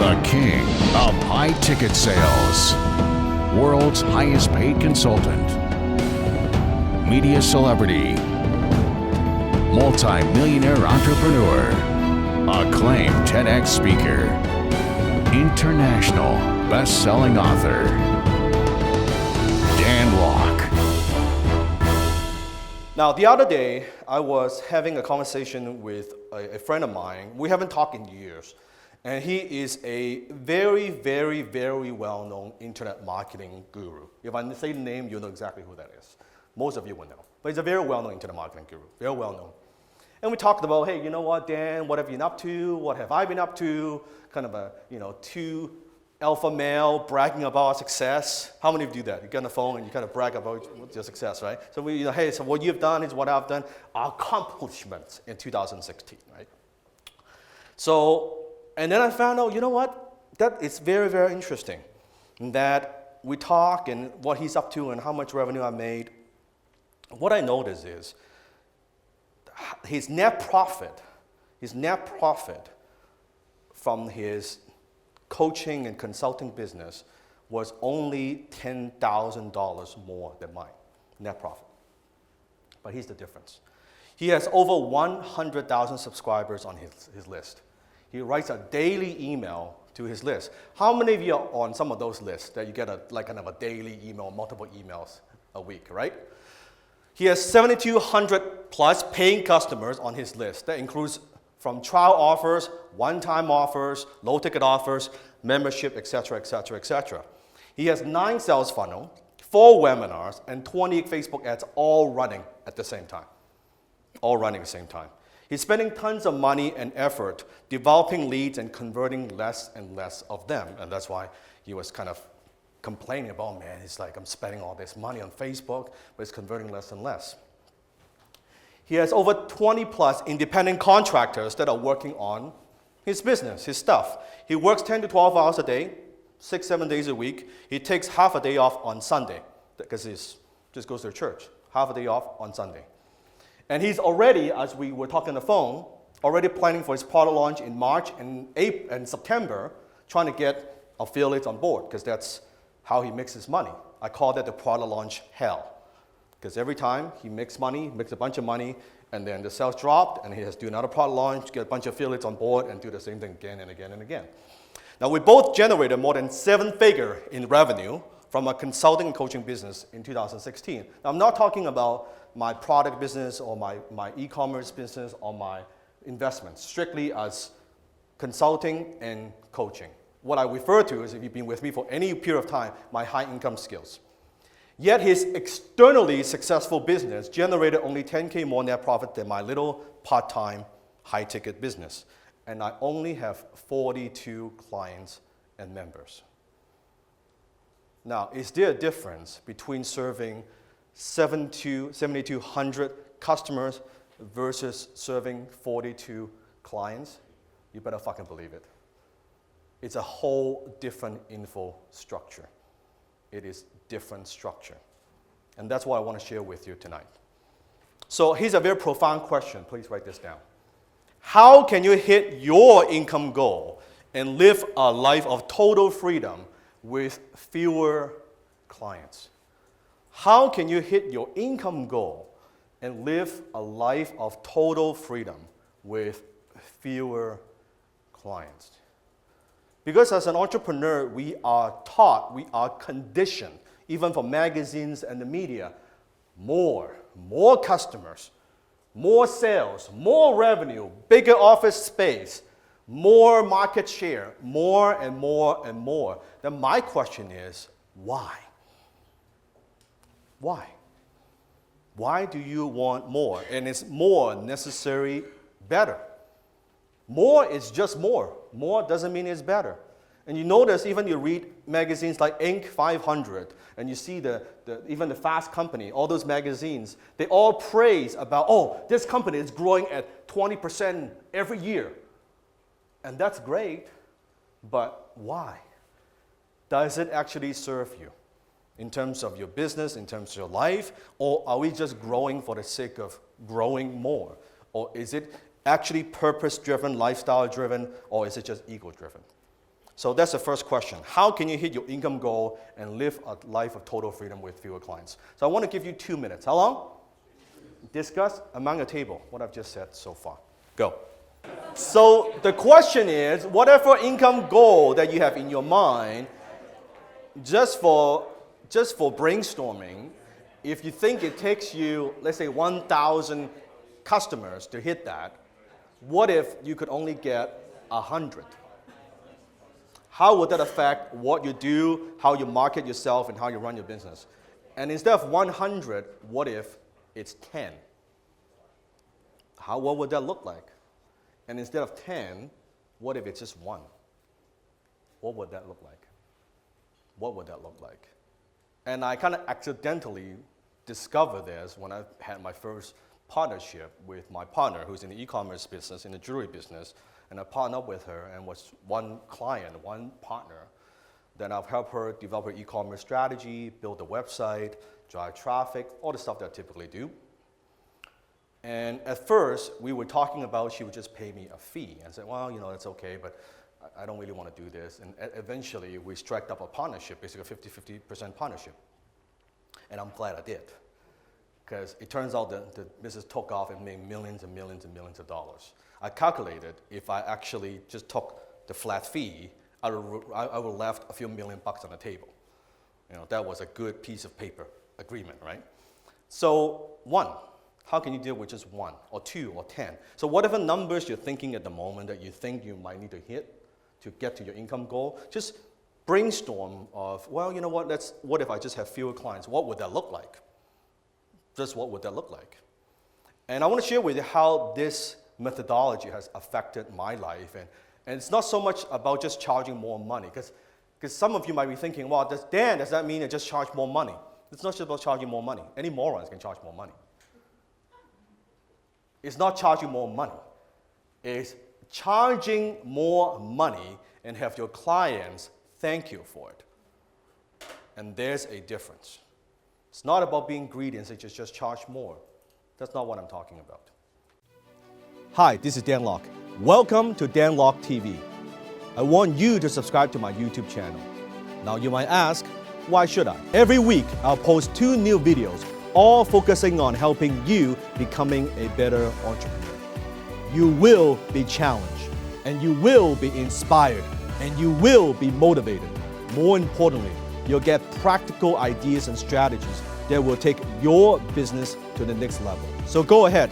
The king of high-ticket sales. World's highest paid consultant. Media celebrity. Multi-millionaire entrepreneur. Acclaimed TEDx speaker. International best-selling author. Dan Lok. Now, the other day, I was having a conversation with a friend of mine. We haven't talked in years. And he is a very, very, very well-known internet marketing guru. If I say the name, you'll know exactly who that is. Most of you will know. But he's a very well-known internet marketing guru, very well-known. And we talked about, hey, you know what, Dan, what have you been up to? What have I been up to? Kind of a, two alpha male bragging about our success. How many of you do that? You get on the phone and you kind of brag about your success, right? So hey, so what you've done is what I've done. Our accomplishments in 2016, right? So, and then I found out, you know what? That is very, very interesting. That we talk and what he's up to and how much revenue I made. What I noticed is his net profit from his coaching and consulting business was only $10,000 more than mine, net profit. But here's the difference. He has over 100,000 subscribers on his list. He writes a daily email to his list. How many of you are on some of those lists that you get a daily email, multiple emails a week, right? He has 7,200 plus paying customers on his list. That includes from trial offers, one-time offers, low-ticket offers, membership, etc., etc., etc. He has 9 sales funnels, 4 webinars, and 20 Facebook ads all running at the same time. All running at the same time. He's spending tons of money and effort developing leads and converting less and less of them. And that's why he was kind of complaining about, man, it's like I'm spending all this money on Facebook, but it's converting less and less. He has over 20 plus independent contractors that are working on his business, his stuff. He works 10 to 12 hours a day, 6-7 days a week. He takes half a day off on Sunday because he just goes to church, half a day off on Sunday. And he's already, as we were talking on the phone, already planning for his product launch in March and September, trying to get affiliates on board, because that's how he makes his money. I call that the product launch hell. Because every time he makes money, makes a bunch of money, and then the sales dropped, and he has to do another product launch, get a bunch of affiliates on board, and do the same thing again and again and again. Now, we both generated more than 7-figure in revenue from a consulting and coaching business in 2016. Now, I'm not talking about my product business or my e-commerce business or my investments, strictly as consulting and coaching. What I refer to is, if you've been with me for any period of time, my high income skills. Yet his externally successful business generated only 10K more net profit than my little part-time high-ticket business. And I only have 42 clients and members. Now, is there a difference between serving 7,200 customers versus serving 42 clients? You better fucking believe it. It's a whole different info structure. It is different structure. And that's what I want to share with you tonight. So here's a very profound question. Please write this down. How can you hit your income goal and live a life of total freedom with fewer clients? How can you hit your income goal and live a life of total freedom with fewer clients? Because as an entrepreneur, we are taught, we are conditioned, even from magazines and the media, more customers, more sales, more revenue, bigger office space, more market share, more and more and more. Then my question is, why? Why? Why do you want more? And is more necessary better? More is just more. More doesn't mean it's better. And you notice, even you read magazines like Inc. 500, and you see even the Fast Company, all those magazines, they all praise about, oh, this company is growing at 20% every year. And that's great, but why? Does it actually serve you in terms of your business, in terms of your life, or are we just growing for the sake of growing more? Or is it actually purpose-driven, lifestyle-driven, or is it just ego-driven? So that's the first question. How can you hit your income goal and live a life of total freedom with fewer clients? So I want to give you 2 minutes. How long? Discuss among the table what I've just said so far. Go. So the question is, whatever income goal that you have in your mind, just for brainstorming, if you think it takes you, let's say 1,000 customers to hit that, what if you could only get 100? How would that affect what you do, how you market yourself, and how you run your business? And instead of 100, what if it's 10? What would that look like? And instead of 10, what if it's just 1? What would that look like? What would that look like? And I kind of accidentally discovered this when I had my first partnership with my partner who's in the e-commerce business, in the jewelry business, and I partnered up with her and was one client, one partner. Then I've helped her develop her e-commerce strategy, build the website, drive traffic, all the stuff that I typically do. And at first, we were talking about she would just pay me a fee. And I said, well, that's okay, but I don't really want to do this. And eventually, we struck up a partnership, basically a 50-50% partnership. And I'm glad I did. Because it turns out that the business took off and made millions and millions and millions of dollars. I calculated if I actually just took the flat fee, I would have left a few $1 million on the table. That was a good piece of paper agreement, right? So 1, how can you deal with just 1 or 2 or 10? So whatever numbers you're thinking at the moment that you think you might need to hit to get to your income goal, just brainstorm of, well, you know what if I just have fewer clients? What would that look like? Just what would that look like? And I want to share with you how this methodology has affected my life. And it's not so much about just charging more money, because some of you might be thinking, well, does that mean I just charge more money? It's not just about charging more money. Any morons can charge more money. It's not charging more money. It's charging more money and have your clients thank you for it. And there's a difference. It's not about being greedy and say just charge more. That's not what I'm talking about. Hi, this is Dan Lok. Welcome to Dan Lok TV. I want you to subscribe to my YouTube channel. Now you might ask, why should I? Every week, I'll post 2 new videos, all focusing on helping you becoming a better entrepreneur. You will be challenged, and you will be inspired, and you will be motivated. More importantly, you'll get practical ideas and strategies that will take your business to the next level. So go ahead,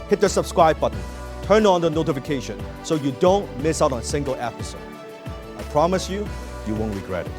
hit the subscribe button, turn on the notification so you don't miss out on a single episode. I promise you, you won't regret it.